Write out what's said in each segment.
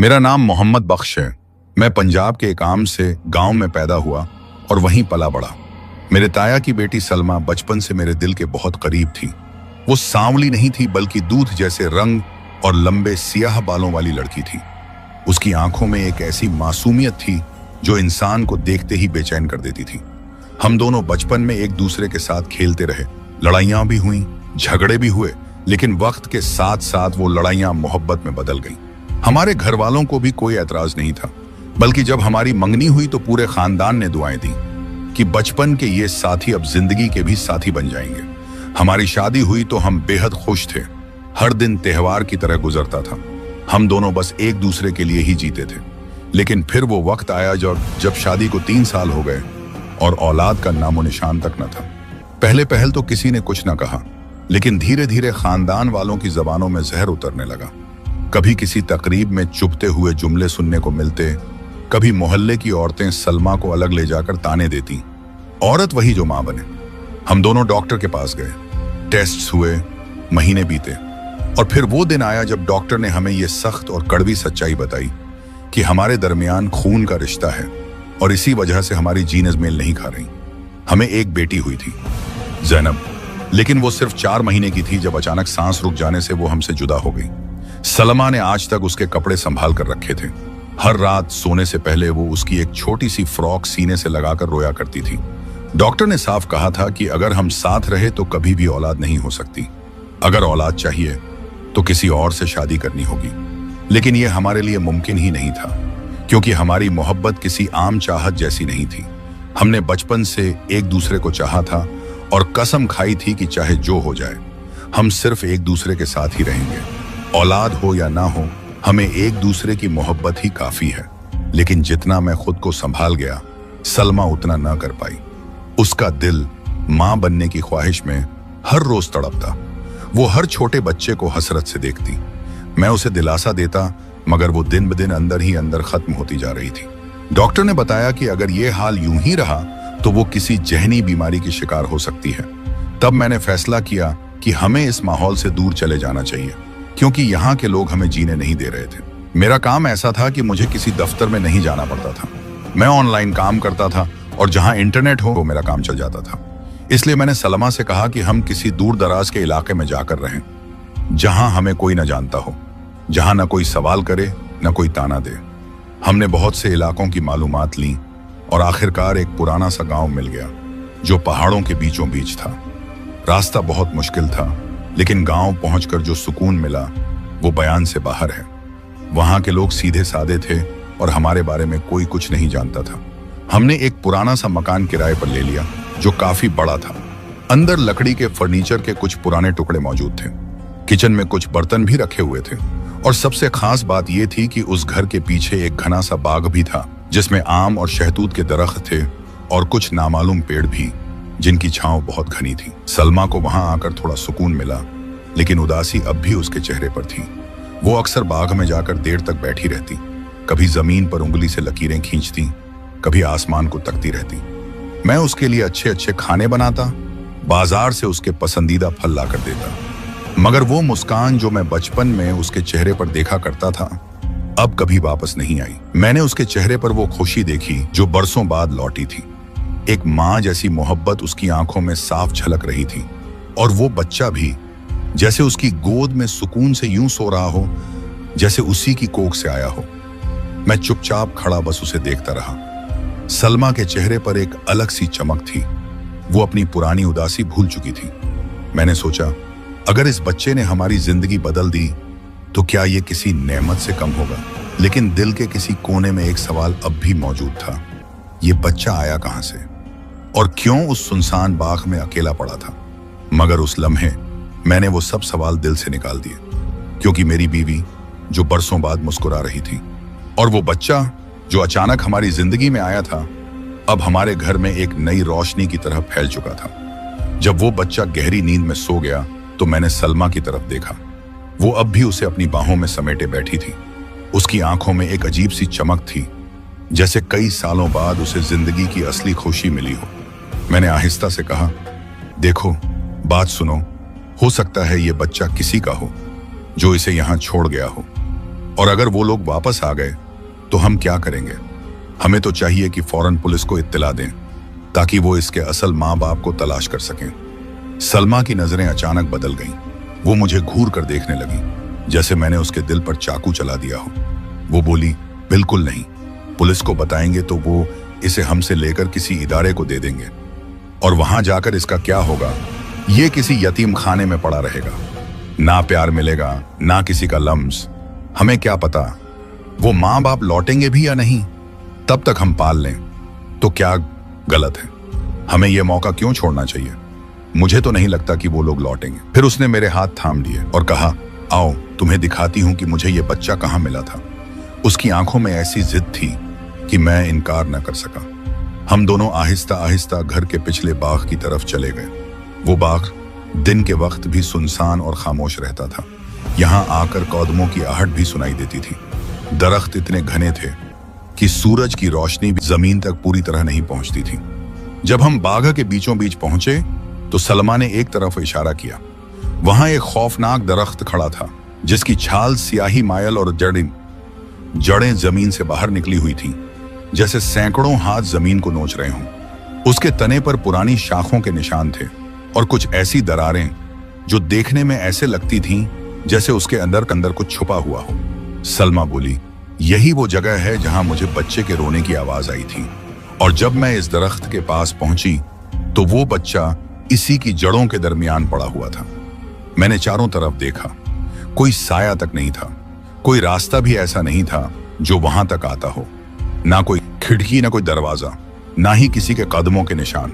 मेरा नाम मोहम्मद बख्श है। मैं पंजाब के एक आम से गांव में पैदा हुआ और वहीं पला बढ़ा। मेरे ताया की बेटी सलमा बचपन से मेरे दिल के बहुत करीब थी। वो सांवली नहीं थी बल्कि दूध जैसे रंग और लंबे सियाह बालों वाली लड़की थी। उसकी आंखों में एक ऐसी मासूमियत थी जो इंसान को देखते ही बेचैन कर देती थी। हम दोनों बचपन में एक दूसरे के साथ खेलते रहे। लड़ाइयां भी हुई, झगड़े भी हुए, लेकिन वक्त के साथ साथ वो लड़ाइयां मोहब्बत में बदल गईं। हमारे घर वालों को भी कोई एतराज नहीं था, बल्कि जब हमारी मंगनी हुई तो पूरे खानदान ने दुआएं दी कि बचपन के ये साथी अब जिंदगी के भी साथी बन जाएंगे। हमारी शादी हुई तो हम बेहद खुश थे। हर दिन त्योहार की तरह गुजरता था। हम दोनों बस एक दूसरे के लिए ही जीते थे। लेकिन फिर वो वक्त आया जब शादी को 3 साल हो गए और औलाद का नामो निशान तक न था। पहले पहल तो किसी ने कुछ न कहा, लेकिन धीरे धीरे खानदान वालों की जबानों में जहर उतरने लगा। कभी किसी तकरीब में चुभते हुए जुमले सुनने को मिलते, कभी मोहल्ले की औरतें सलमा को अलग ले जाकर ताने देती, औरत वही जो मां बने। हम दोनों डॉक्टर के पास गए, टेस्ट्स हुए, महीने बीते और फिर वो दिन आया जब डॉक्टर ने हमें ये सख्त और कड़वी सच्चाई बताई कि हमारे दरमियान खून का रिश्ता है और इसी वजह से हमारी जीन्स मेल नहीं खा रही। हमें एक बेटी हुई थी, ज़ैनब, लेकिन वो सिर्फ 4 महीने की थी जब अचानक सांस रुक जाने से वो हमसे जुदा हो गई। सलमा ने आज तक उसके कपड़े संभाल कर रखे थे। हर रात सोने से पहले वो उसकी एक छोटी सी फ्रॉक सीने से लगाकर रोया करती थी। डॉक्टर ने साफ कहा था कि अगर हम साथ रहे तो कभी भी औलाद नहीं हो सकती। अगर औलाद चाहिए तो किसी और से शादी करनी होगी। लेकिन यह हमारे लिए मुमकिन ही नहीं था, क्योंकि हमारी मोहब्बत किसी आम चाहत जैसी नहीं थी। हमने बचपन से एक दूसरे को चाहा था और कसम खाई थी कि चाहे जो हो जाए, हम सिर्फ एक दूसरे के साथ ही रहेंगे। औलाद हो या ना हो, हमें एक दूसरे की मोहब्बत ही काफी है। लेकिन जितना मैं खुद को संभाल गया, सलमा उतना ना कर पाई। उसका दिल मां बनने की ख्वाहिश में हर रोज तड़पता। वो हर छोटे बच्चे को हसरत से देखती। मैं उसे दिलासा देता, मगर वो दिन ब दिन अंदर ही अंदर खत्म होती जा रही थी। डॉक्टर ने बताया कि अगर ये हाल यूं ही रहा तो वो किसी जहनी बीमारी की शिकार हो सकती है। तब मैंने फैसला किया कि हमें इस माहौल से दूर चले जाना चाहिए, क्योंकि यहाँ के लोग हमें जीने नहीं दे रहे थे। मेरा काम ऐसा था कि मुझे किसी दफ्तर में नहीं जाना पड़ता था। मैं ऑनलाइन काम करता था और जहाँ इंटरनेट हो वो मेरा काम चल जाता था। इसलिए मैंने सलमा से कहा कि हम किसी दूर दराज के इलाके में जाकर रहें, जहां हमें कोई न जानता हो, जहां न कोई सवाल करे न कोई ताना दे। हमने बहुत से इलाकों की मालूमात ली और आखिरकार एक पुराना सा गांव मिल गया जो पहाड़ों के बीचों बीच था। रास्ता बहुत मुश्किल था, लेकिन गांव पहुंचकर जो सुकून मिला वो बयान से बाहर है। वहां के लोग सीधे सादे थे और हमारे बारे में कोई कुछ नहीं जानता था। हमने एक पुराना सा मकान किराए पर ले लिया जो काफी बड़ा था। अंदर लकड़ी के फर्नीचर के कुछ पुराने टुकड़े मौजूद थे। किचन में कुछ बर्तन भी रखे हुए थे और सबसे खास बात यह थी कि उस घर के पीछे एक घना सा बाग भी था, जिसमें आम और शहतूत के दरख्त थे और कुछ नामालूम पेड़ भी, जिनकी छांव बहुत घनी थी। सलमा को वहां आकर थोड़ा सुकून मिला, लेकिन उदासी अब भी उसके चेहरे पर थी। वो अक्सर बाग में जाकर देर तक बैठी रहती, कभी जमीन पर उंगली से लकीरें खींचती, कभी आसमान को तकती रहती। मैं उसके लिए अच्छे अच्छे खाने बनाता, बाजार से उसके पसंदीदा फल लाकर देता, मगर वो मुस्कान जो मैं बचपन में उसके चेहरे पर देखा करता था, अब कभी वापस नहीं आई। मैंने उसके चेहरे पर वो खुशी देखी जो बरसों बाद लौटी थी। एक माँ जैसी मोहब्बत उसकी आंखों में साफ झलक रही थी, और वो बच्चा भी जैसे उसकी गोद में सुकून से यूं सो रहा हो जैसे उसी की कोख से आया हो। मैं चुपचाप खड़ा बस उसे देखता रहा। सलमा के चेहरे पर एक अलग सी चमक थी। वो अपनी पुरानी उदासी भूल चुकी थी। मैंने सोचा, अगर इस बच्चे ने हमारी जिंदगी बदल दी तो क्या ये किसी नेमत से कम होगा। लेकिन दिल के किसी कोने में एक सवाल अब भी मौजूद था, ये बच्चा आया कहां से और क्यों उस सुनसान बाग में अकेला पड़ा था। मगर उस लम्हे मैंने वो सब सवाल दिल से निकाल दिए, क्योंकि मेरी बीवी जो बरसों बाद मुस्कुरा रही थी और वो बच्चा जो अचानक हमारी जिंदगी में आया था, अब हमारे घर में एक नई रोशनी की तरह फैल चुका था। जब वो बच्चा गहरी नींद में सो गया तो मैंने सलमा की तरफ देखा। वो अब भी उसे अपनी बाहों में समेटे बैठी थी। उसकी आंखों में एक अजीब सी चमक थी, जैसे कई सालों बाद उसे जिंदगी की असली खुशी मिली हो। मैंने आहिस्ता से कहा, देखो, बात सुनो, हो सकता है ये बच्चा किसी का हो जो इसे यहां छोड़ गया हो। और अगर वो लोग वापस आ गए तो हम क्या करेंगे? हमें तो चाहिए कि फौरन पुलिस को इत्तला दें ताकि वो इसके असल माँ बाप को तलाश कर सकें। सलमा की नजरें अचानक बदल गईं। वो मुझे घूर कर देखने लगी जैसे मैंने उसके दिल पर चाकू चला दिया हो। वो बोली, बिल्कुल नहीं, पुलिस को बताएंगे तो वो इसे हमसे लेकर किसी इदारे को दे देंगे और वहां जाकर इसका क्या होगा? ये किसी यतीम खाने में पड़ा रहेगा। ना प्यार मिलेगा, ना किसी का लम्स। हमें क्या पता वो माँ बाप लौटेंगे भी या नहीं। तब तक हम पाल लें तो क्या गलत है? हमें यह मौका क्यों छोड़ना चाहिए? मुझे तो नहीं लगता कि वो लोग लौटेंगे। फिर उसने मेरे हाथ थाम लिए और कहा, आओ तुम्हें दिखाती हूं कि मुझे यह बच्चा कहां मिला था। उसकी आंखों में ऐसी जिद थी कि मैं इनकार न कर सका। हम दोनों आहिस्ता आहिस्ता घर के पिछले बाग की तरफ चले गए। वो बाग दिन के वक्त भी सुनसान और खामोश रहता था। यहाँ आकर कौदमों की आहट भी सुनाई देती थी। दरख्त इतने घने थे कि सूरज की रोशनी भी जमीन तक पूरी तरह नहीं पहुंचती थी। जब हम बाग के बीचों बीच पहुंचे तो सलमा ने एक तरफ इशारा किया। वहां एक खौफनाक दरख्त खड़ा था जिसकी छाल स्याही मायल और जड़ें जमीन से बाहर निकली हुई थीं, जैसे सैकड़ों हाथ जमीन को नोच रहे हों। उसके तने पर पुरानी शाखों के निशान थे और कुछ ऐसी दरारें जो देखने में ऐसे लगती थीं जैसे उसके अंदर कुछ छुपा हुआ हो। सलमा बोली, यही वो जगह है जहां मुझे बच्चे के रोने की आवाज आई थी, और जब मैं इस दरख्त के पास पहुंची तो वो बच्चा इसी की जड़ों के दरमियान पड़ा हुआ था। मैंने चारों तरफ देखा, कोई साया तक नहीं था, कोई रास्ता भी ऐसा नहीं था जो वहां तक आता हो। ना कोई खिड़की, ना कोई दरवाजा, ना ही किसी के कदमों के निशान।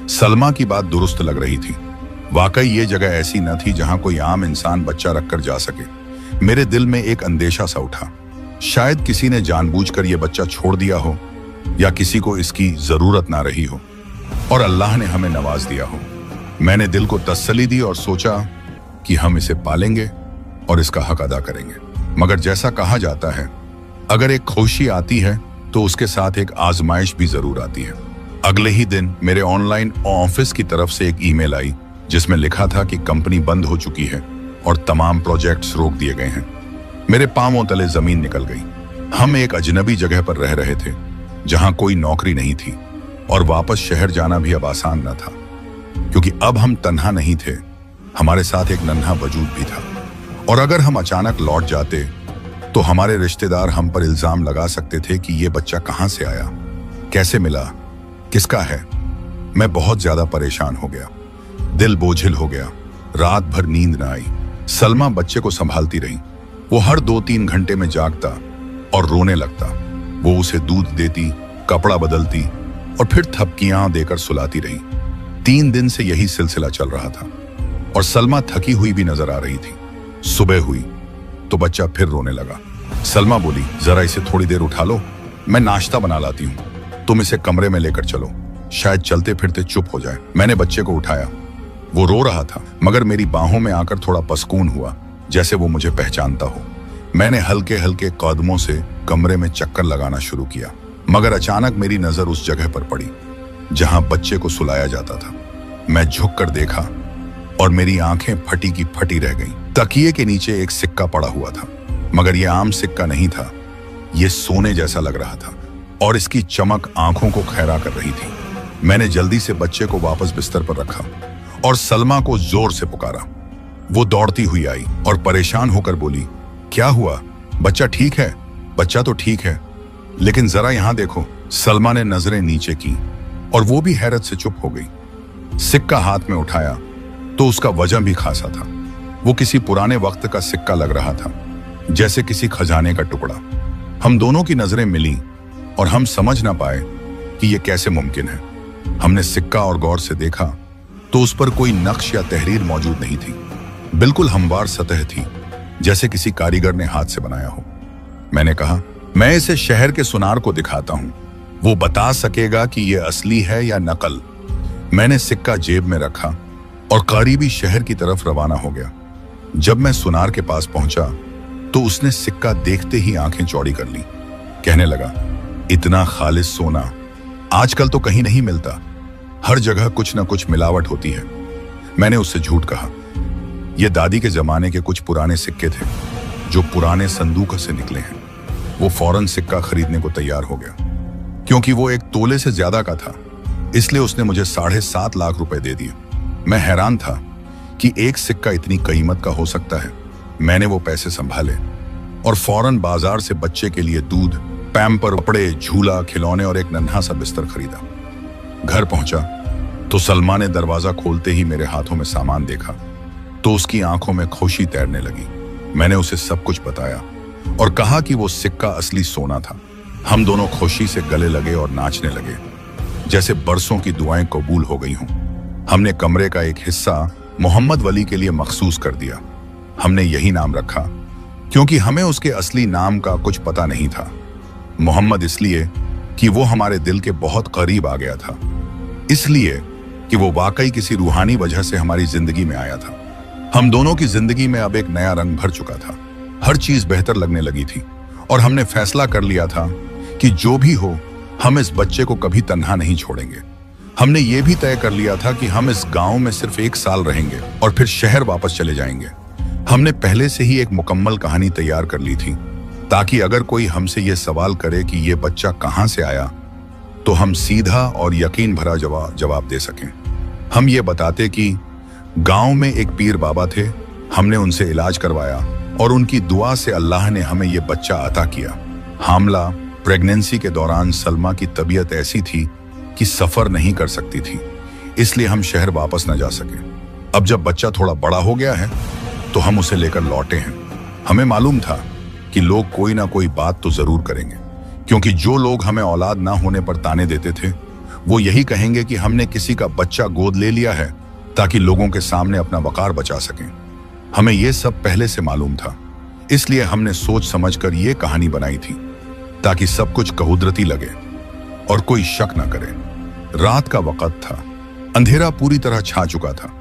सलमा की बात दुरुस्त लग रही थी। वाकई ये जगह ऐसी न थी जहां कोई आम इंसान बच्चा रखकर जा सके। मेरे दिल में एक अंदेशा सा उठा। शायद किसी ने जानबूझकर यह बच्चा छोड़ दिया हो, या किसी को इसकी जरूरत ना रही हो और अल्लाह ने हमें नवाज दिया हो। मैंने दिल को तसल्ली दी और सोचा कि हम इसे पालेंगे और इसका हक अदा करेंगे। मगर जैसा कहा जाता है, अगर एक खुशी आती है तो उसके साथ एक आजमाइश भी जरूर आती है। अगले ही दिन मेरे ऑनलाइन ऑफिस की तरफ से एक ईमेल आई जिसमें लिखा था कि कंपनी बंद हो चुकी है और तमाम प्रोजेक्ट्स रोक दिए गए हैं। मेरे पांवों तले जमीन निकल गई। हम एक अजनबी जगह पर रह रहे थे जहां कोई नौकरी नहीं थी और वापस शहर जाना भी अब आसान न था, क्योंकि अब हम तन्हा नहीं थे, हमारे साथ एक नन्हा वजूद भी था। और अगर हम अचानक लौट जाते तो हमारे रिश्तेदार हम पर इल्जाम लगा सकते थे कि ये बच्चा कहां से आया, कैसे मिला, किसका है। मैं बहुत ज्यादा परेशान हो गया, दिल बोझिल हो गया, रात भर नींद न आई। सलमा बच्चे को संभालती रही। वो हर 2-3 घंटे में जागता और रोने लगता। वो उसे दूध देती, कपड़ा बदलती और फिर थपकियां देकर सुलाती रही। 3 दिन से यही सिलसिला चल रहा था और सलमा थकी हुई भी नजर आ रही थी। सुबह हुई तो बच्चा फिर रोने लगा। सलमा बोली, जरा इसे थोड़ी देर उठा लो, मैं नाश्ता बना लाती हूँ, तुम इसे कमरे में लेकर चलो, शायद चलते फिरते चुप हो जाए। मैंने बच्चे को उठाया। वो रो रहा था मगर मेरी बाहों में आकर थोड़ा पसकून हुआ, जैसे वो मुझे पहचानता हो। मैंने हल्के हल्के कदमों से कमरे में चक्कर लगाना शुरू किया, मगर अचानक मेरी नजर उस जगह पर पड़ी जहां बच्चे को सुलाया जाता था। मैं झुककर देखा और मेरी आंखें फटी की फटी रह गईं। तकिए के नीचे एक सिक्का पड़ा हुआ था, मगर यह आम सिक्का नहीं था, यह सोने जैसा लग रहा था और इसकी चमक आंखों को खैरा कर रही थी। मैंने जल्दी से बच्चे को वापस बिस्तर पर रखा और सलमा को जोर से पुकारा। वो दौड़ती हुई आई और परेशान होकर बोली, क्या हुआ? बच्चा ठीक है? बच्चा तो ठीक है, लेकिन जरा यहां देखो। सलमा ने नजरें नीचे की और वो भी हैरत से चुप हो गई। सिक्का हाथ में उठाया तो उसका वजन भी खासा था। वो किसी पुराने वक्त का सिक्का लग रहा था, जैसे किसी खजाने का टुकड़ा। हम दोनों की नजरें मिली और हम समझ ना पाए कि यह कैसे मुमकिन है। हमने सिक्का और गौर से देखा तो उस पर कोई नक्श या तहरीर मौजूद नहीं थी। बिल्कुल हमवार सतह थी, जैसे किसी कारीगर ने हाथ से बनाया हो। मैंने कहा, मैं इसे शहर के सुनार को दिखाता हूं, वो बता सकेगा कि यह असली है या नकल। मैंने सिक्का जेब में रखा और करीबी शहर की तरफ रवाना हो गया। जब मैं सुनार के पास पहुंचा तो उसने सिक्का देखते ही आंखें चौड़ी कर ली। कहने लगा, इतना खालिस सोना आजकल तो कहीं नहीं मिलता, हर जगह कुछ ना कुछ मिलावट होती है। मैंने उससे झूठ कहा, यह दादी के जमाने के कुछ पुराने सिक्के थे, जो पुराने संदूक से निकले हैं। वो फौरन सिक्का खरीदने को तैयार हो गया। क्योंकि वो 1 तोले से ज्यादा का था, इसलिए उसने मुझे 7.5 लाख रुपए दे दिए। मैं हैरान था कि एक सिक्का इतनी कीमत का हो सकता है। मैंने वो पैसे संभाले और फौरन बाजार से बच्चे के लिए दूध, पैम्पर, कपड़े, झूला, खिलौने और एक नन्हा सा बिस्तर खरीदा। घर पहुंचा तो सलमा ने दरवाजा खोलते ही मेरे हाथों में सामान देखा तो उसकी आंखों में खुशी तैरने लगी। मैंने उसे सब कुछ बताया और कहा कि वो सिक्का असली सोना था। हम दोनों खुशी से गले लगे और नाचने लगे जैसे बरसों की दुआएं कबूल हो गई हों। हमने कमरे का एक हिस्सा मोहम्मद वली के लिए मखसूस कर दिया। हमने यही नाम रखा क्योंकि हमें उसके असली नाम का कुछ पता नहीं था। मोहम्मद इसलिए कि वो हमारे दिल के बहुत करीब आ गया था, इसलिए कि वो वाकई किसी रूहानी वजह से हमारी जिंदगी में आया था। हम दोनों की जिंदगी में अब एक नया रंग भर चुका था। हर चीज बेहतर लगने लगी थी और हमने फैसला कर लिया था कि जो भी हो हम इस बच्चे को कभी तन्हा नहीं छोड़ेंगे। हमने ये भी तय कर लिया था कि हम इस गांव में सिर्फ 1 साल रहेंगे और फिर शहर वापस चले जाएंगे। हमने पहले से ही एक मुकम्मल कहानी तैयार कर ली थी ताकि अगर कोई हमसे ये सवाल करे कि ये बच्चा कहां से आया तो हम सीधा और यकीन भरा जवाब दे सकें। हम ये बताते कि गांव में एक पीर बाबा थे, हमने उनसे इलाज करवाया और उनकी दुआ से अल्लाह ने हमें ये बच्चा अता किया। हामला प्रेगनेंसी के दौरान सलमा की तबीयत ऐसी थी कि सफर नहीं कर सकती थी, इसलिए हम शहर वापस न जा सके। अब जब बच्चा थोड़ा बड़ा हो गया है तो हम उसे लेकर लौटे हैं। हमें मालूम था कि लोग कोई ना कोई बात तो जरूर करेंगे, क्योंकि जो लोग हमें औलाद ना होने पर ताने देते थे वो यही कहेंगे कि हमने किसी का बच्चा गोद ले लिया है ताकि लोगों के सामने अपना वकार बचा सकें। हमें यह सब पहले से मालूम था, इसलिए हमने सोच समझकर यह कहानी बनाई थी ताकि सब कुछ कहुदरती लगे और कोई शक न करे। रात का वक्त था, अंधेरा पूरी तरह छा चुका था।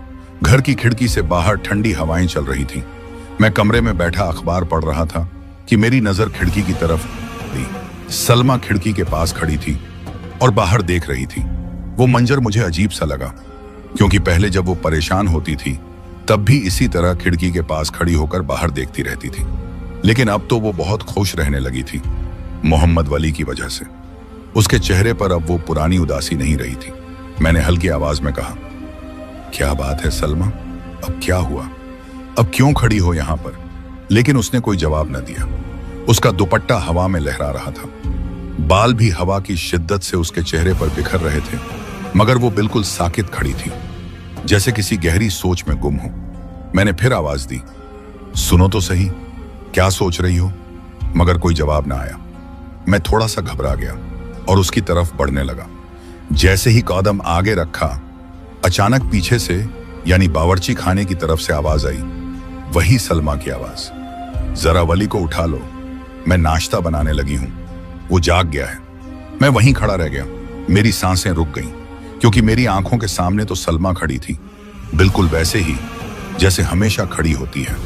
घर की खिड़की से बाहर ठंडी हवाएं चल रही थीं। मैं कमरे में बैठा अखबार पढ़ रहा था कि मेरी नजर खिड़की की तरफ दी। सलमा खिड़की के पास खड़ी थी और बाहर देख रही थी। वो मंजर मुझे अजीब सा लगा, क्योंकि पहले जब वो परेशान होती थी तब भी इसी तरह खिड़की के पास खड़ी होकर बाहर देखती रहती थी, लेकिन अब तो वो बहुत खुश रहने लगी थी मोहम्मद वली की वजह से। उसके चेहरे पर अब वो पुरानी उदासी नहीं रही थी। मैंने हल्की आवाज में कहा, क्या बात है सलमा, अब क्या हुआ, अब क्यों खड़ी हो यहां पर? लेकिन उसने कोई जवाब न दिया। उसका दुपट्टा हवा में लहरा रहा था, बाल भी हवा की शिद्दत से उसके चेहरे पर बिखर रहे थे, मगर वो बिल्कुल साकित खड़ी थी, जैसे किसी गहरी सोच में गुम हो। मैंने फिर आवाज दी, सुनो तो सही, क्या सोच रही हो? मगर कोई जवाब ना आया। मैं थोड़ा सा घबरा गया और उसकी तरफ बढ़ने लगा। जैसे ही कदम आगे रखा, अचानक पीछे से यानी बावर्ची खाने की तरफ से आवाज आई, वही सलमा की आवाज, जरा वली को उठा लो, मैं नाश्ता बनाने लगी हूं, वो जाग गया है। मैं वहीं खड़ा रह गया। मेरी सांसें रुक गईं, क्योंकि मेरी आंखों के सामने तो सलमा खड़ी थी, बिल्कुल वैसे ही जैसे हमेशा खड़ी होती है,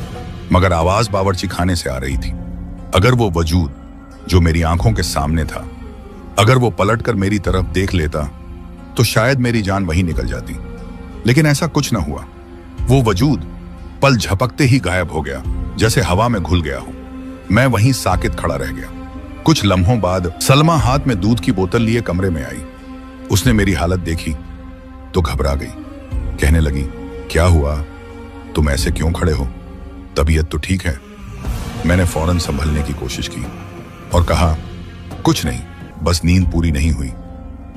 मगर आवाज बावर्ची खाने से आ रही थी। अगर वो वजूद जो मेरी आंखों के सामने था, अगर वो पलटकर मेरी तरफ देख लेता तो शायद मेरी जान वहीं निकल जाती, लेकिन ऐसा कुछ न हुआ। वो वजूद पल झपकते ही गायब हो गया, जैसे हवा में घुल गया हो। मैं वहीं साकित खड़ा रह गया। कुछ लम्हों बाद सलमा हाथ में दूध की बोतल लिए कमरे में आई। उसने मेरी हालत देखी तो घबरा गई। कहने लगी, क्या हुआ, तुम ऐसे क्यों खड़े हो, तबीयत तो ठीक है? मैंने फौरन संभलने की कोशिश की और कहा, कुछ नहीं, बस नींद पूरी नहीं हुई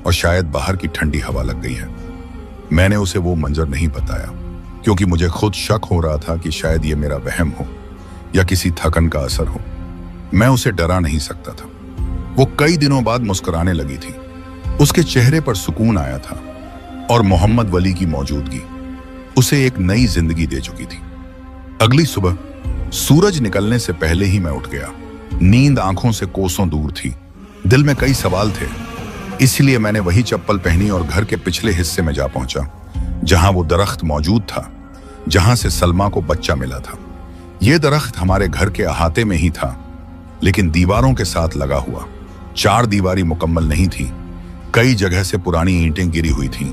और शायद बाहर की ठंडी हवा लग गई है। मैंने उसे वो मंजर नहीं बताया, क्योंकि मुझे खुद शक हो रहा था कि शायद ये मेरा वहम हो या किसी थकन का असर हो। मैं उसे डरा नहीं सकता था। वो कई दिनों बाद मुस्कुराने लगी थी। उसके चेहरे पर सुकून आया था और मोहम्मद वली की मौजूदगी उसे एक नई जिंदगी दे चुकी थी। अगली सुबह सूरज निकलने से पहले ही मैं उठ गया। नींद आंखों से कोसों दूर थी। दिल में कई सवाल थे, इसलिए मैंने वही चप्पल पहनी और घर के पिछले हिस्से में जा पहुंचा, जहां वो दरख्त मौजूद था जहां से सलमा को बच्चा मिला था। यह दरख्त हमारे घर के अहाते में ही था, लेकिन दीवारों के साथ लगा हुआ। 4 दीवारी मुकम्मल नहीं थी, कई जगह से पुरानी ईंटें गिरी हुई थीं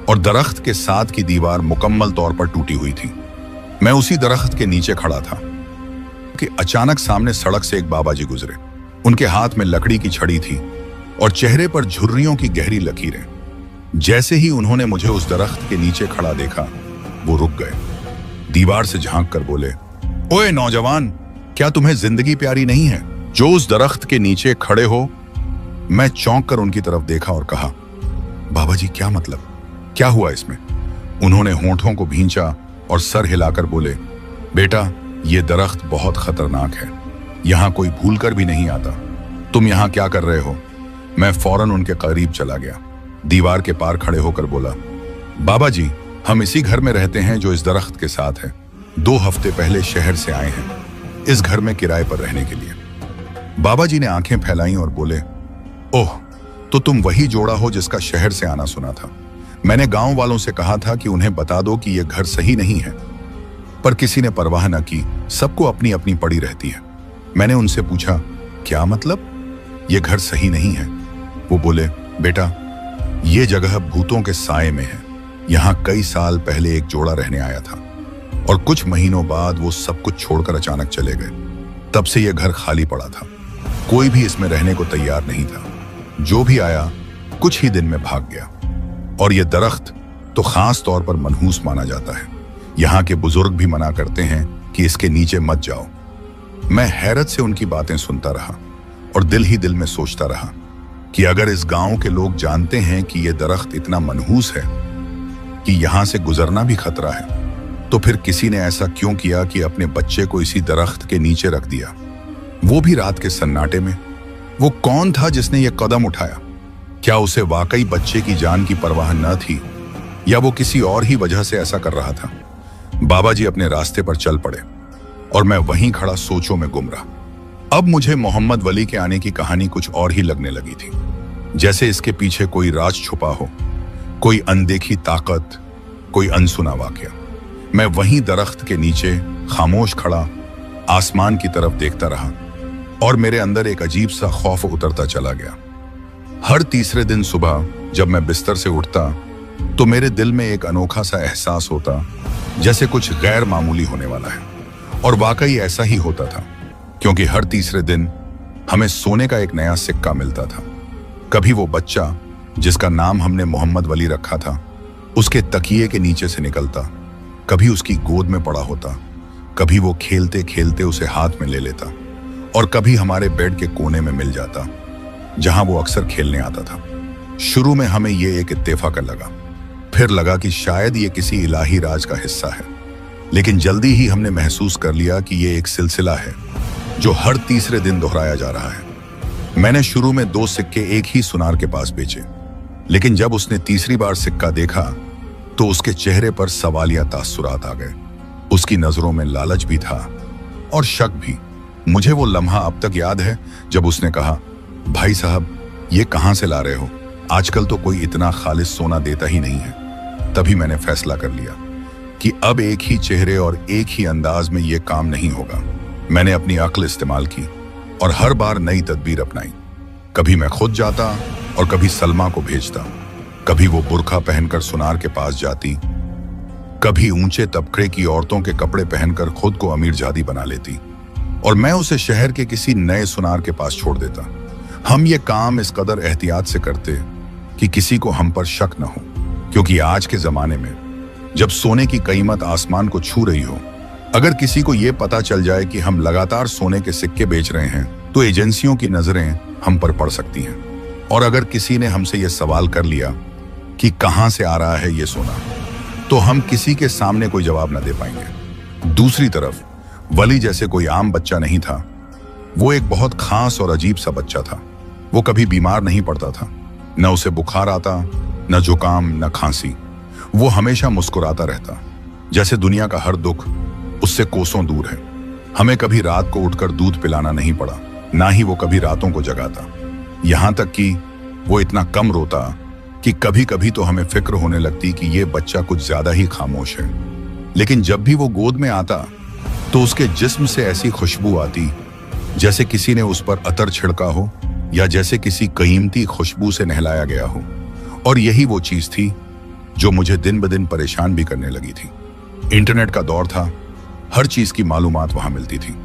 और दरख्त के साथ की दीवार मुकम्मल तौर पर टूटी हुई थी। मैं उसी दरख्त के नीचे खड़ा था। कि अचानक सामने सड़क से एक बाबा जी गुजरे। उनके हाथ में लकड़ी की छड़ी थी और चेहरे पर झुर्रियों की गहरी लकीरें। जैसे ही उन्होंने मुझे उस दरख्त के नीचे खड़ा देखा, वो रुक गए। दीवार से झांक कर बोले, ओए नौजवान, क्या तुम्हें जिंदगी प्यारी नहीं है जो उस दरख्त के नीचे खड़े हो? मैं चौंक कर उनकी तरफ देखा और कहा, बाबा जी क्या मतलब, क्या हुआ इसमें? उन्होंने होंठों को भींचा और सर हिलाकर बोले, बेटा ये दरख्त बहुत खतरनाक है, यहां कोई भूल कर भी नहीं आता। तुम यहां क्या कर रहे हो? मैं फौरन उनके करीब चला गया। दीवार के पार खड़े होकर बोला, बाबा जी हम इसी घर में रहते हैं जो इस दरख्त के साथ है। 2 हफ्ते पहले शहर से आए हैं इस घर में किराए पर रहने के लिए। बाबा जी ने आंखें फैलाई और बोले, ओह, तो तुम वही जोड़ा हो जिसका शहर से आना सुना था। मैंने गांव वालों से कहा था कि उन्हें बता दो कि यह घर सही नहीं है, पर किसी ने परवाह न की। सबको अपनी अपनी पड़ी रहती है। मैंने उनसे पूछा, क्या मतलब यह घर सही नहीं है? वो बोले, बेटा ये जगह भूतों के साए में है। यहां कई साल पहले एक जोड़ा रहने आया था और कुछ महीनों बाद वो सब कुछ छोड़कर अचानक चले गए। तब से यह घर खाली पड़ा था, कोई भी इसमें रहने को तैयार नहीं था। जो भी आया कुछ ही दिन में भाग गया। और यह दरख्त तो खास तौर पर मनहूस माना जाता है। यहाँ के बुजुर्ग भी मना करते हैं कि इसके नीचे मत जाओ। मैं हैरत से उनकी बातें सुनता रहा और दिल ही दिल में सोचता रहा कि अगर इस गांव के लोग जानते हैं कि यह दरख्त इतना मनहूस है कि यहां से गुजरना भी खतरा है, तो फिर किसी ने ऐसा क्यों किया कि अपने बच्चे को इसी दरख्त के नीचे रख दिया, वो भी रात के सन्नाटे में? वो कौन था जिसने यह कदम उठाया? क्या उसे वाकई बच्चे की जान की परवाह न थी, या वो किसी और ही वजह से ऐसा कर रहा था? बाबा जी अपने रास्ते पर चल पड़े और मैं वहीं खड़ा सोचों में गुम रहा। अब मुझे मोहम्मद वली के आने की कहानी कुछ और ही लगने लगी थी, जैसे इसके पीछे कोई राज छुपा हो, कोई अनदेखी ताकत, कोई अनसुना वाकया। मैं वहीं दरख्त के नीचे खामोश खड़ा आसमान की तरफ देखता रहा और मेरे अंदर एक अजीब सा खौफ उतरता चला गया। हर तीसरे दिन सुबह जब मैं बिस्तर से उठता तो मेरे दिल में एक अनोखा सा एहसास होता, जैसे कुछ गैर मामूली होने वाला है। और वाकई ऐसा ही होता था, क्योंकि हर तीसरे दिन हमें सोने का एक नया सिक्का मिलता था। कभी वो बच्चा जिसका नाम हमने मोहम्मद वली रखा था उसके तकिए के नीचे से निकलता, कभी उसकी गोद में पड़ा होता, कभी वो खेलते खेलते उसे हाथ में ले लेता, और कभी हमारे बेड के कोने में मिल जाता जहां वो अक्सर खेलने आता था। शुरू में हमें ये एक इत्तेफाक लगा, फिर लगा कि शायद ये किसी इलाही राज का हिस्सा है, लेकिन जल्दी ही हमने महसूस कर लिया कि ये एक सिलसिला है जो हर तीसरे दिन दोहराया जा रहा है। मैंने शुरू में 2 सिक्के एक ही सुनार के पास बेचे, लेकिन जब उसने तीसरी बार सिक्का देखा तो उसके चेहरे पर सवालिया तासुरात आ गए। उसकी नजरों में लालच भी था और शक भी। मुझे वो लम्हा अब तक याद है जब उसने कहा, भाई साहब ये कहां से ला रहे हो? आजकल तो कोई इतना खालिस सोना देता ही नहीं है। तभी मैंने फैसला कर लिया कि अब एक ही चेहरे और एक ही अंदाज में ये काम नहीं होगा। मैंने अपनी अक्ल इस्तेमाल की और हर बार नई तदबीर अपनाई। कभी मैं खुद जाता और कभी सलमा को भेजता। कभी वो बुर्का पहनकर सुनार के पास जाती, कभी ऊंचे तबके की औरतों के कपड़े पहनकर खुद को अमीरजादी बना लेती, और मैं उसे शहर के किसी नए सुनार के पास छोड़ देता। हम ये काम इस कदर एहतियात से करते कि किसी को हम पर शक न हो, क्योंकि आज के जमाने में जब सोने की कीमत आसमान को छू रही हो, अगर किसी को यह पता चल जाए कि हम लगातार सोने के सिक्के बेच रहे हैं तो एजेंसियों की नजरें हम पर पड़ सकती हैं। और अगर किसी ने हमसे यह सवाल कर लिया कि कहां से आ रहा है ये सोना, तो हम किसी के सामने कोई जवाब न दे पाएंगे। दूसरी तरफ वली जैसे कोई आम बच्चा नहीं था। वो एक बहुत खास और अजीब सा बच्चा था। वो कभी बीमार नहीं पड़ता था, न उसे बुखार आता, न जुकाम, न खांसी। वो हमेशा मुस्कुराता रहता, जैसे दुनिया का हर दुख उससे कोसों दूर है। हमें कभी रात को उठकर दूध पिलाना नहीं पड़ा, ना ही वो कभी रातों को जगाता। यहां तक कि वो इतना कम रोता कि कभी कभी तो हमें फिक्र होने लगती कि ये बच्चा कुछ ज्यादा ही खामोश है। लेकिन जब भी वो गोद में आता तो उसके जिस्म से ऐसी खुशबू आती जैसे किसी ने उस पर अतर छिड़का हो, या जैसे किसी कीमती खुशबू से नहलाया गया हो। और यही वो चीज थी जो मुझे दिन ब दिन परेशान भी करने लगी थी। इंटरनेट का दौर था, हर चीज की मालूमात वहां मिलती थी।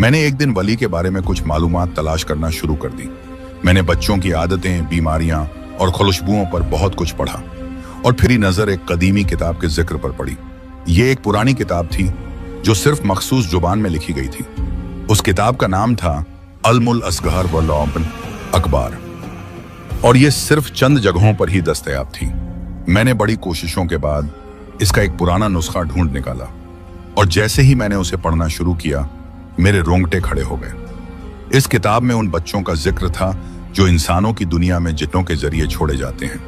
मैंने एक दिन वली के बारे में कुछ मालूमात तलाश करना शुरू कर दी। मैंने बच्चों की आदतें, बीमारियां और खुशबुओं पर बहुत कुछ पढ़ा और फिर नजर एक कदीमी किताब के जिक्र पर पड़ी। ये एक पुरानी किताब थी जो सिर्फ मखसूस जुबान में लिखी गई थी। उस किताब का नाम था अल्मुल असगर व लौबन अखबार और ये सिर्फ चंद जगहों पर ही दस्तयाब थी। मैंने बड़ी कोशिशों के बाद इसका एक पुराना नुस्खा ढूंढ निकाला और जैसे ही मैंने उसे पढ़ना शुरू किया, मेरे रोंगटे खड़े हो गए। इस किताब में उन बच्चों का जिक्र था जो इंसानों की दुनिया में जिन्नों के जरिए छोड़े जाते हैं।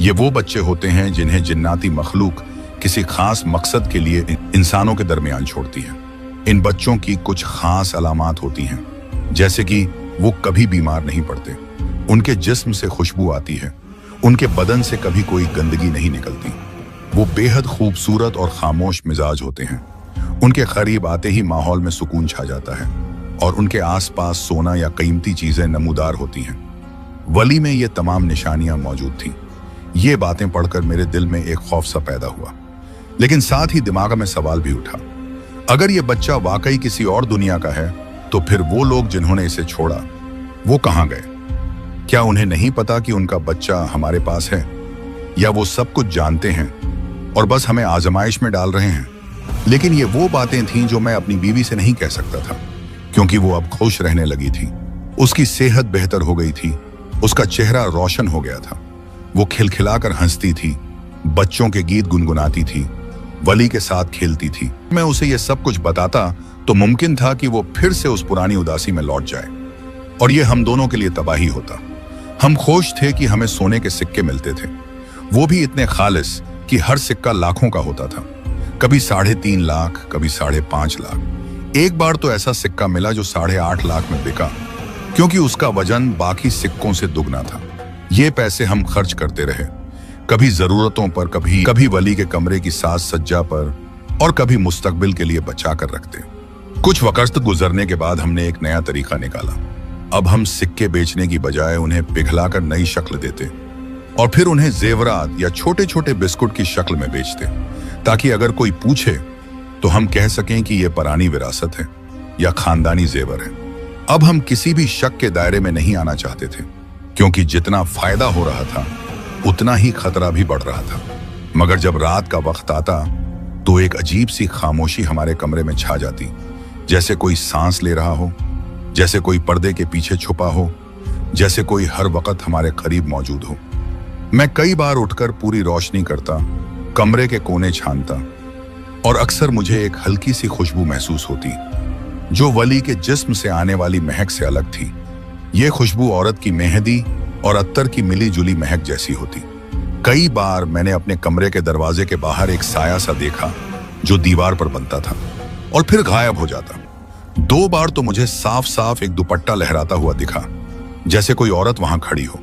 ये वो बच्चे होते हैं जिन्हें जिन्नाती मखलूक किसी खास मकसद के लिए इंसानों के दरमियान छोड़ती है। इन बच्चों की कुछ खास अलामात होती हैं, जैसे कि वो कभी बीमार नहीं पड़ते, उनके जिस्म से खुशबू आती है, उनके बदन से कभी कोई गंदगी नहीं निकलती, वो बेहद खूबसूरत और खामोश मिजाज होते हैं, उनके करीब आते ही माहौल में सुकून छा जाता है और उनके आसपास सोना या कीमती चीजें नमूदार होती हैं। वली में ये तमाम निशानियां मौजूद थीं। ये बातें पढ़कर मेरे दिल में एक खौफ सा पैदा हुआ, लेकिन साथ ही दिमाग में सवाल भी उठा, अगर ये बच्चा वाकई किसी और दुनिया का है तो फिर वो लोग जिन्होंने इसे छोड़ा वो कहाँ गए? क्या उन्हें नहीं पता कि उनका बच्चा हमारे पास है, या वो सब कुछ जानते हैं और बस हमें आजमाइश में डाल रहे हैं? लेकिन ये वो बातें थीं जो मैं अपनी बीवी से नहीं कह सकता था, क्योंकि वो अब खुश रहने लगी थी। उसकी सेहत बेहतर हो गई थी, उसका चेहरा रोशन हो गया था, वो खिलखिलाकर हंसती थी, बच्चों के गीत गुनगुनाती थी, वली के साथ खेलती थी। मैं उसे ये सब कुछ बताता तो मुमकिन था कि वो फिर से उस पुरानी उदासी में लौट जाए और ये हम दोनों के लिए तबाही होता। हम खुश थे कि हमें सोने के सिक्के मिलते थे, वो भी इतने खालिस कि हर सिक्का लाखों का होता था, कभी 3.5 लाख, कभी 5.5 लाख। एक बार तो ऐसा सिक्का मिला जो 8.5 लाख में बिका, क्योंकि उसका वजन बाकी सिक्कों से दुगना था। ये पैसे हम खर्च करते रहे, कभी जरूरतों पर, कभी वली के कमरे की साज सज्जा पर और कभी मुस्तकबिल के लिए बचा कर रखते। कुछ वक्त गुजरने के बाद हमने एक नया तरीका निकाला। अब हम सिक्के बेचने की बजाय उन्हें पिघलाकर नई शक्ल देते और फिर उन्हें जेवरात या छोटे छोटे बिस्कुट की शक्ल में बेचते, ताकि अगर कोई पूछे तो हम कह सकें कि यह पुरानी विरासत है या खानदानी जेवर है। अब हम किसी भी शक के दायरे में नहीं आना चाहते थे, क्योंकि जितना फायदा हो रहा था उतना ही खतरा भी बढ़ रहा था। मगर जब रात का वक्त आता तो एक अजीब सी खामोशी हमारे कमरे में छा जाती, जैसे कोई सांस ले रहा हो, जैसे कोई पर्दे के पीछे छुपा हो, जैसे कोई हर वक्त हमारे करीब मौजूद हो। मैं कई बार उठकर पूरी रोशनी करता, कमरे के कोने छानता और अक्सर मुझे एक हल्की सी खुशबू महसूस होती जो वली के जिस्म से आने वाली महक से अलग थी। ये खुशबू औरत की मेहंदी और अत्तर की मिली जुली महक जैसी होती। कई बार मैंने अपने कमरे के दरवाजे के बाहर एक साया सा देखा जो दीवार पर बनता था और फिर गायब हो जाता। 2 बार तो मुझे साफ साफ एक दुपट्टा लहराता हुआ दिखा, जैसे कोई औरत वहां खड़ी हो।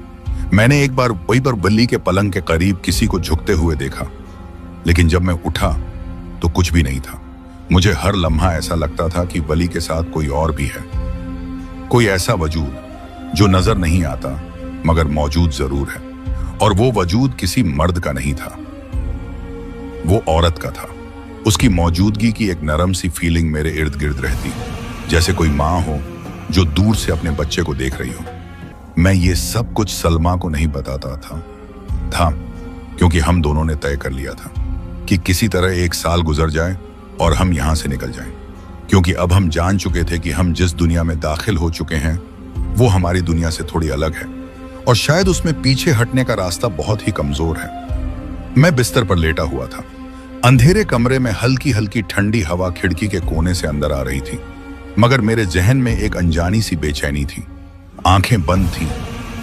मैंने एक बार वही पर वली के पलंग के करीब किसी को झुकते हुए देखा, लेकिन जब मैं उठा तो कुछ भी नहीं था। मुझे हर लम्हा ऐसा लगता था कि वली के साथ कोई और भी है, कोई ऐसा वजूद जो नजर नहीं आता मगर मौजूद जरूर है। और वो वजूद किसी मर्द का नहीं था, वो औरत का था। उसकी मौजूदगी की एक नरम सी फीलिंग मेरे इर्द गिर्द रहती, जैसे कोई माँ हो जो दूर से अपने बच्चे को देख रही हो। मैं ये सब कुछ सलमा को नहीं बताता था क्योंकि हम दोनों ने तय कर लिया था कि किसी तरह 1 साल गुजर जाए और हम यहां से निकल जाएं, क्योंकि अब हम जान चुके थे कि हम जिस दुनिया में दाखिल हो चुके हैं वो हमारी दुनिया से थोड़ी अलग है और शायद उसमें पीछे हटने का रास्ता बहुत ही कमजोर है। मैं बिस्तर पर लेटा हुआ था। अंधेरे कमरे में हल्की हल्की ठंडी हवा खिड़की के कोने से अंदर आ रही थी, मगर मेरे जहन में एक अनजानी सी बेचैनी थी। आंखें बंद थीं,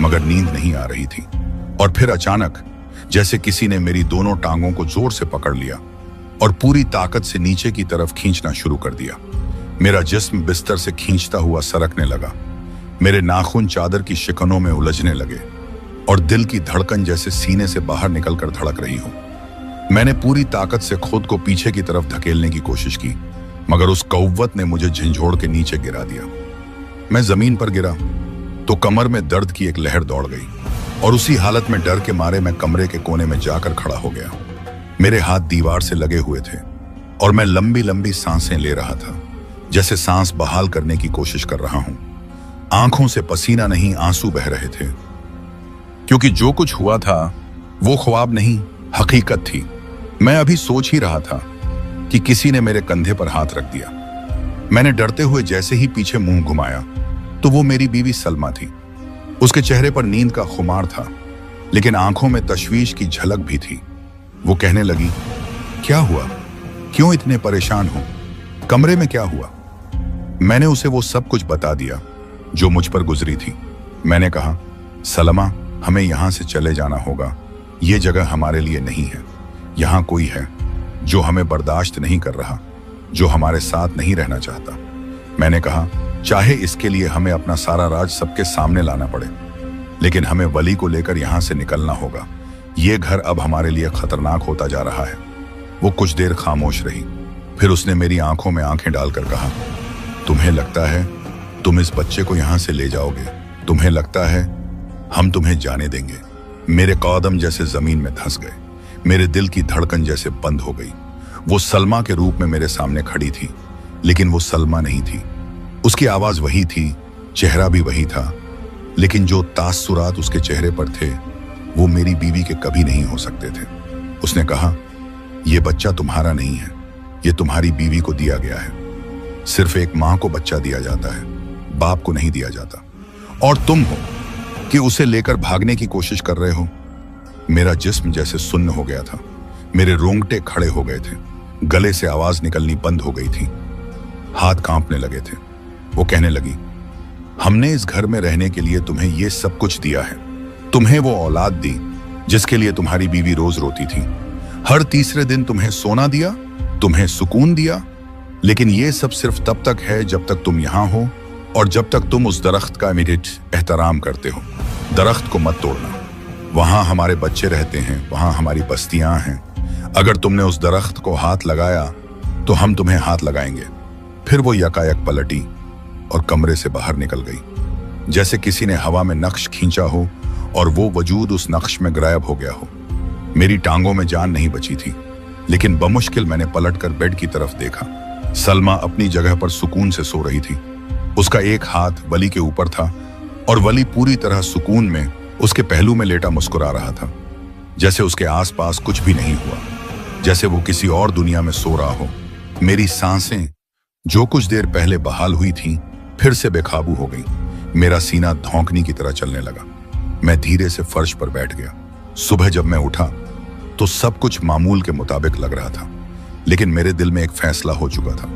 मगर नींद नहीं आ रही थी। और फिर अचानक जैसे किसी ने मेरी दोनों टांगों को जोर से पकड़ लिया और पूरी ताकत से नीचे की तरफ खींचना शुरू कर दिया। मेरा जिस्म बिस्तर से खींचता हुआ सरकने लगा, मेरे नाखून चादर की शिकनों में उलझने लगे और दिल की धड़कन जैसे सीने से बाहर निकलकर धड़क रही हो। मैंने पूरी ताकत से खुद को पीछे की तरफ धकेलने की कोशिश की, मगर उस कौव्वत ने मुझे झंझोड़ के नीचे गिरा दिया। मैं जमीन पर गिरा तो कमर में दर्द की एक लहर दौड़ गई और उसी हालत में डर के मारे मैं कमरे के कोने में जाकर खड़ा हो गया। मेरे हाथ दीवार से लगे हुए थे और मैं लंबी लंबी सांसें ले रहा था, जैसे सांस बहाल करने की कोशिश कर रहा हूं। आंखों से पसीना नहीं, आंसू बह रहे थे, क्योंकि जो कुछ हुआ था वो ख्वाब नहीं, हकीकत थी। मैं अभी सोच ही रहा था कि किसी ने मेरे कंधे पर हाथ रख दिया। मैंने डरते हुए जैसे ही पीछे मुंह घुमाया तो वो मेरी बीवी सलमा थी। उसके चेहरे पर नींद का खुमार था, लेकिन आंखों में तशवीश की झलक भी थी। वो कहने लगी, क्या हुआ? क्यों इतने परेशान हो? कमरे में क्या हुआ? मैंने उसे वो सब कुछ बता दिया जो मुझ पर गुजरी थी। मैंने कहा, सलमा, हमें यहां से चले जाना होगा। ये जगह हमारे लिए नहीं है। यहां कोई है जो हमें बर्दाश्त नहीं कर रहा, जो हमारे साथ नहीं रहना चाहता। मैंने कहा, चाहे इसके लिए हमें अपना सारा राज सबके सामने लाना पड़े, लेकिन हमें वली को लेकर यहां से निकलना होगा। ये घर अब हमारे लिए खतरनाक होता जा रहा है। वो कुछ देर खामोश रही, फिर उसने मेरी आंखों में आंखें डालकर कहा, तुम्हें लगता है तुम इस बच्चे को यहां से ले जाओगे? तुम्हें लगता है हम तुम्हें जाने देंगे? मेरे कदम जैसे जमीन में धंस गए, मेरे दिल की धड़कन जैसे बंद हो गई। वो सलमा के रूप में मेरे सामने खड़ी थी, लेकिन वो सलमा नहीं थी। उसकी आवाज वही थी, चेहरा भी वही था, लेकिन जो तासुरात उसके चेहरे पर थे वो मेरी बीवी के कभी नहीं हो सकते थे। उसने कहा, यह बच्चा तुम्हारा नहीं है, यह तुम्हारी बीवी को दिया गया है। सिर्फ एक मां को बच्चा दिया जाता है, बाप को नहीं दिया जाता। और तुम हो कि उसे लेकर भागने की कोशिश कर रहे हो। मेरा जिस्म जैसे सुन्न हो गया था, मेरे रोंगटे खड़े हो गए थे, गले से आवाज निकलनी बंद हो गई थी, हाथ कांपने लगे थे। वो कहने लगी, हमने इस घर में रहने के लिए तुम्हें ये सब कुछ दिया है। तुम्हें वो औलाद दी जिसके लिए तुम्हारी बीवी रोज रोती थी। हर तीसरे दिन तुम्हें सोना दिया, तुम्हें सुकून दिया। लेकिन ये सब सिर्फ तब तक है जब तक तुम यहां हो और जब तक तुम उस दरख्त का इमीडिएट एहतराम करते हो। दरख्त को मत तोड़ना। वहां हमारे बच्चे रहते हैं, वहां हमारी बस्तियां हैं। अगर तुमने उस दरख्त को हाथ लगाया तो हम तुम्हें हाथ लगाएंगे। फिर वो यकायक पलटी और कमरे से बाहर निकल गई, जैसे किसी ने हवा में नक्श खींचा हो और वो वजूद उस नक्श में गायब हो गया हो। मेरी टांगों में जान नहीं बची थी, लेकिन बमुश्किल मैंने पलटकर बेड की तरफ देखा। सलमा अपनी जगह पर सुकून से सो रही थी। उसका एक हाथ वली के ऊपर था और वली पूरी तरह सुकून में उसके पहलू में लेटा मुस्कुरा रहा था, जैसे उसके आसपास कुछ भी नहीं हुआ, जैसे वो किसी और दुनिया में सो रहा हो। मेरी सांसें जो कुछ देर पहले बहाल हुई थीं, फिर से बेकाबू हो गई। मेरा सीना धौंकनी की तरह चलने लगा। मैं धीरे से फर्श पर बैठ गया। सुबह जब मैं उठा तो सब कुछ मामूल के मुताबिक लग रहा था, लेकिन मेरे दिल में एक फैसला हो चुका था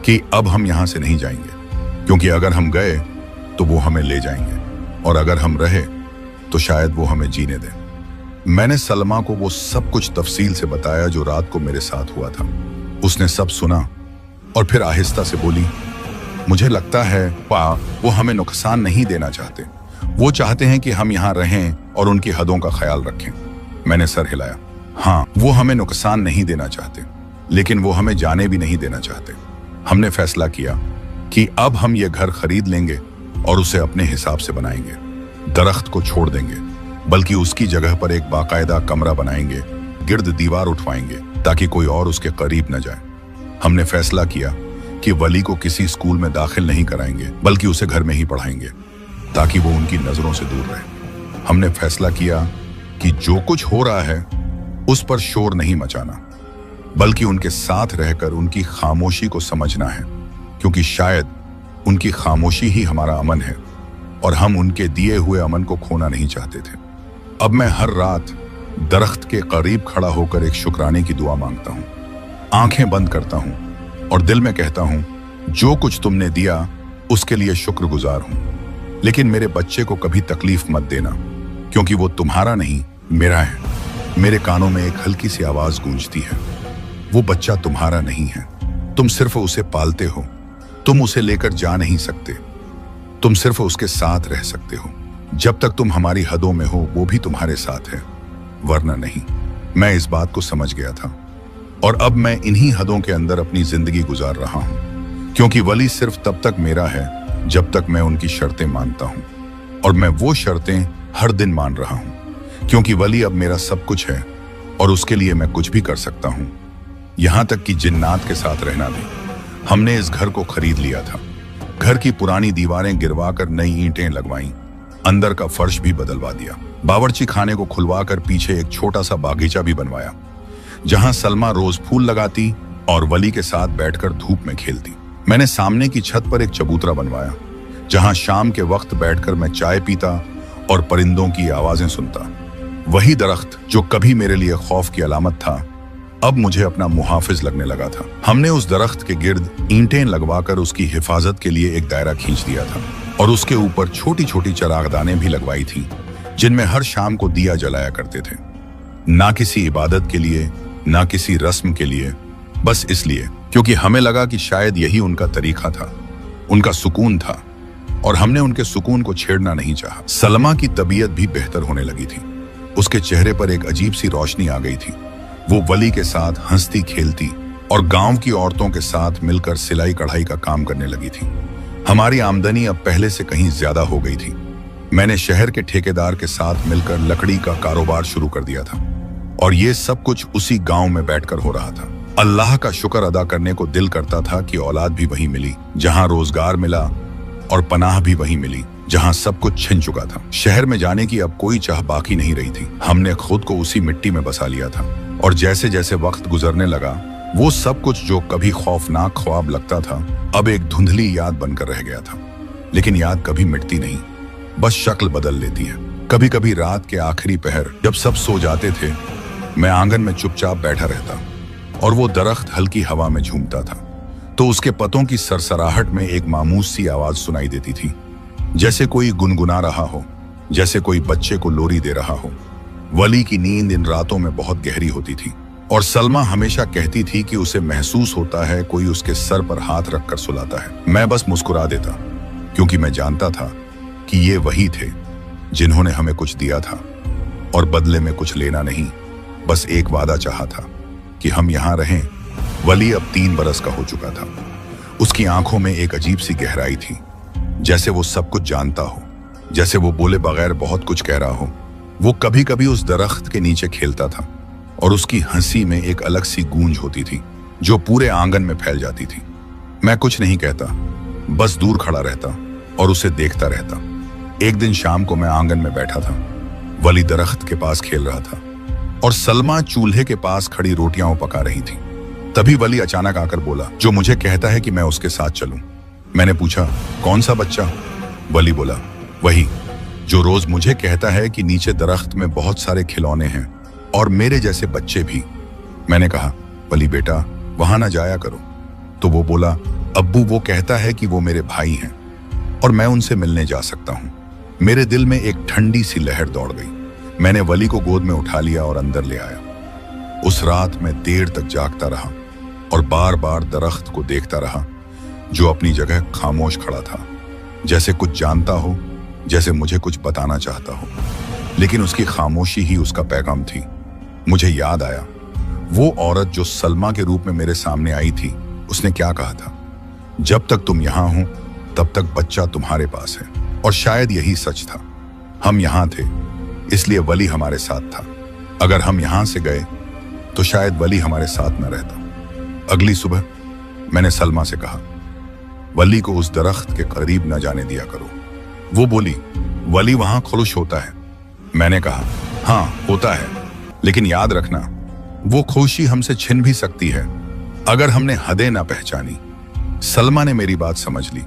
कि अब हम यहां से नहीं जाएंगे, क्योंकि अगर हम गए तो वो हमें ले जाएंगे, और अगर हम रहे तो शायद वो हमें जीने दें। मैंने सलमा को वो सब कुछ तफसील से बताया जो रात को मेरे साथ हुआ था। उसने सब सुना और फिर आहिस्ता से बोली, मुझे लगता है वो हमें नुकसान नहीं देना चाहते। वो चाहते हैं कि हम यहाँ रहें और उनकी हदों का ख्याल रखें। मैंने सर हिलाया। हाँ, वो हमें नुकसान नहीं देना चाहते, लेकिन वो हमें जाने भी नहीं देना चाहते। हमने फैसला किया कि अब हम ये घर खरीद लेंगे और उसे अपने हिसाब से बनाएंगे। दरख्त को छोड़ देंगे, बल्कि उसकी जगह पर एक बाकायदा कमरा बनाएंगे, गिर्द दीवार उठवाएंगे ताकि कोई और उसके करीब न जाए। हमने फैसला किया कि वली को किसी स्कूल में दाखिल नहीं कराएंगे, बल्कि उसे घर में ही पढ़ाएंगे ताकि वो उनकी नजरों से दूर रहे। हमने फैसला किया कि जो कुछ हो रहा है उस पर शोर नहीं मचाना, बल्कि उनके साथ रहकर उनकी खामोशी को समझना है, क्योंकि शायद उनकी खामोशी ही हमारा अमन है और हम उनके दिए हुए अमन को खोना नहीं चाहते थे। अब मैं हर रात दरख्त के करीब खड़ा होकर एक शुक्राने की दुआ मांगता हूँ, आंखें बंद करता हूँ और दिल में कहता हूँ, जो कुछ तुमने दिया उसके लिए शुक्रगुजार हूँ, लेकिन मेरे बच्चे को कभी तकलीफ मत देना, क्योंकि वो तुम्हारा नहीं मेरा है। मेरे कानों में एक हल्की सी आवाज गूंजती है, वो बच्चा तुम्हारा नहीं है, तुम सिर्फ उसे पालते हो, तुम उसे लेकर जा नहीं सकते, तुम सिर्फ उसके साथ रह सकते हो। जब तक तुम हमारी हदों में हो वो भी तुम्हारे साथ है, वरना नहीं। मैं इस बात को समझ गया था और अब मैं इन्हीं हदों के अंदर अपनी जिंदगी गुजार रहा हूं, क्योंकि वली सिर्फ तब तक मेरा है जब तक मैं उनकी शर्तें मानता हूं, और मैं वो शर्तें हर दिन मान रहा हूं, क्योंकि वली अब मेरा सब कुछ है और उसके लिए मैं कुछ भी कर सकता हूं, यहां तक कि जिन्नात के साथ रहना भी। हमने इस घर को खरीद लिया था। घर की पुरानी दीवारें गिरवाकर नई ईंटें लगवाईं, अंदर का फर्श भी बदलवा दिया। बावर्ची खाने को खुलवाकर पीछे एक छोटा सा बागीचा भी बनवाया, जहां सलमा रोज फूल लगाती और वली के साथ बैठकर धूप में खेलती। मैंने सामने की छत पर एक चबूतरा बनवाया, जहां शाम के वक्त बैठकर मैं चाय पीता और परिंदों की आवाजें सुनता। वही दरख्त जो कभी मेरे लिए खौफ की अलामत था, अब मुझे अपना मुहाफिज लगने लगा था। हमने उस दरख्त के गिर्द ईंटें लगवाकर उसकी हिफाजत के लिए एक दायरा खींच दिया था और उसके ऊपर छोटी छोटी चरागदानें भी लगवाई थी, जिनमें हर शाम को दिया जलाया करते थे। ना किसी इबादत के लिए, ना किसी रस्म के लिए, बस इसलिए क्योंकि हमें लगा कि शायद यही उनका तरीका था, उनका सुकून था, और हमने उनके सुकून को छेड़ना नहीं चाहा। सलमा की तबीयत भी बेहतर होने लगी थी। उसके चेहरे पर एक अजीब सी रोशनी आ गई थी। वो वली के साथ हंसती खेलती और गांव की औरतों के साथ मिलकर सिलाई कढ़ाई का काम करने लगी थी। हमारी आमदनी अब पहले से कहीं ज्यादा हो गई थी। मैंने शहर के ठेकेदार के साथ मिलकर लकड़ी का कारोबार शुरू कर दिया था, और ये सब कुछ उसी गांव में बैठकर हो रहा था। अल्लाह का शुक्र अदा करने को दिल करता था कि औलाद भी वहीं मिली जहां रोजगार मिला, और पनाह भी वहीं मिली जहां सब कुछ छिन चुका था। शहर में जाने की अब कोई चाह बाकी नहीं रही थी। हमने खुद को उसी मिट्टी में बसा लिया था, और जैसे जैसे वक्त गुजरने लगा, वो सब कुछ जो कभी खौफनाक ख्वाब लगता था, अब एक धुंधली याद बनकर रह गया था। लेकिन याद कभी मिटती नहीं, बस शक्ल बदल लेती है। कभी कभी रात के आखिरी पहर जब सब सो जाते थे, मैं आंगन में चुपचाप बैठा रहता और वो दरख्त हल्की हवा में झूमता था, तो उसके पतों की सरसराहट में एक मामूस सी आवाज सुनाई देती थी, जैसे कोई गुनगुना रहा हो, जैसे कोई बच्चे को लोरी दे रहा हो। वली की नींद इन रातों में बहुत गहरी होती थी, और सलमा हमेशा कहती थी कि उसे महसूस होता है कोई उसके सर पर हाथ रखकर सुलाता है। मैं बस मुस्कुरा देता, क्योंकि मैं जानता था कि ये वही थे जिन्होंने हमें कुछ दिया था, और बदले में कुछ लेना नहीं, बस एक वादा चाहा था कि हम यहां रहें। वली अब 3 बरस का हो चुका था। उसकी आंखों में एक अजीब सी गहराई थी, जैसे वो सब कुछ जानता हो, जैसे वो बोले बगैर बहुत कुछ कह रहा हो। वो कभी कभी उस दरख्त के नीचे खेलता था, और उसकी हंसी में एक अलग सी गूंज होती थी जो पूरे आंगन में फैल जाती थी। मैं कुछ नहीं कहता, बस दूर खड़ा रहता और उसे देखता रहता। एक दिन शाम को मैं आंगन में बैठा था, वली दरख्त के पास खेल रहा था और सलमा चूल्हे के पास खड़ी रोटियां पका रही थी। तभी वली अचानक आकर बोला, जो मुझे कहता है कि मैं उसके साथ चलूं। मैंने पूछा, कौन सा बच्चा? वली बोला, वही जो रोज मुझे कहता है कि नीचे दरख्त में बहुत सारे खिलौने हैं और मेरे जैसे बच्चे भी। मैंने कहा, वली बेटा, वहां ना जाया करो। तो वो बोला, अब्बू, वो कहता है कि वो मेरे भाई हैं और मैं उनसे मिलने जा सकता हूं। मेरे दिल में एक ठंडी सी लहर दौड़ गई। मैंने वली को गोद में उठा लिया और अंदर ले आया। उस रात मैं देर तक जागता रहा और बार बार दरख्त को देखता रहा, जो अपनी जगह खामोश खड़ा था, जैसे कुछ जानता हो, जैसे मुझे कुछ बताना चाहता हो। लेकिन उसकी खामोशी ही उसका पैगाम थी। मुझे याद आया वो औरत जो सलमा के रूप में मेरे सामने आई थी। उसने क्या कहा था, जब तक तुम यहां हो तब तक बच्चा तुम्हारे पास है। और शायद यही सच था। हम यहां थे इसलिए वली हमारे साथ था। अगर हम यहां से गए तो शायद वली हमारे साथ न रहता। अगली सुबह मैंने सलमा से कहा, वली को उस दरख्त के करीब न जाने दिया करो। वो बोली, वली वहां खुश होता है। मैंने कहा, हाँ होता है, लेकिन याद रखना वो खुशी हमसे छिन भी सकती है अगर हमने हदें ना पहचानी। सलमा ने मेरी बात समझ ली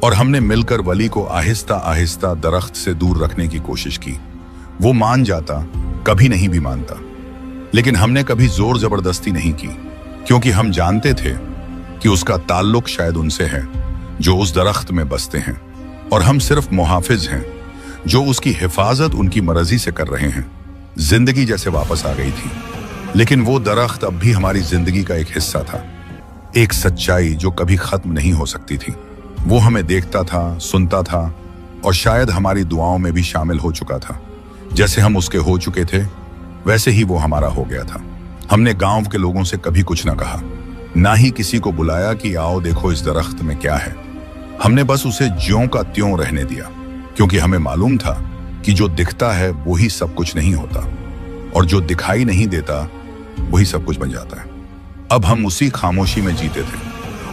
और हमने मिलकर वली को आहिस्ता आहिस्ता दरख्त से दूर रखने की कोशिश की। वो मान जाता, कभी नहीं भी मानता, लेकिन हमने कभी जोर जबरदस्ती नहीं की, क्योंकि हम जानते थे कि उसका ताल्लुक शायद उनसे है जो उस दरख्त में बसते हैं, और हम सिर्फ मुहाफिज हैं जो उसकी हिफाजत उनकी मर्जी से कर रहे हैं। जिंदगी जैसे वापस आ गई थी, लेकिन वो दरख्त अब भी हमारी जिंदगी का एक हिस्सा था, एक सच्चाई जो कभी खत्म नहीं हो सकती थी। वो हमें देखता था, सुनता था, और शायद हमारी दुआओं में भी शामिल हो चुका था। जैसे हम उसके हो चुके थे, वैसे ही वो हमारा हो गया था। हमने गांव के लोगों से कभी कुछ ना कहा, ना ही किसी को बुलाया कि आओ देखो इस दरख्त में क्या है। हमने बस उसे ज्यों का त्यों रहने दिया, क्योंकि हमें मालूम था कि जो दिखता है वही सब कुछ नहीं होता, और जो दिखाई नहीं देता वही सब कुछ बन जाता है। अब हम उसी खामोशी में जीते थे,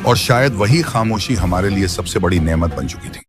और शायद वही खामोशी हमारे लिए सबसे बड़ी नेमत बन चुकी थी।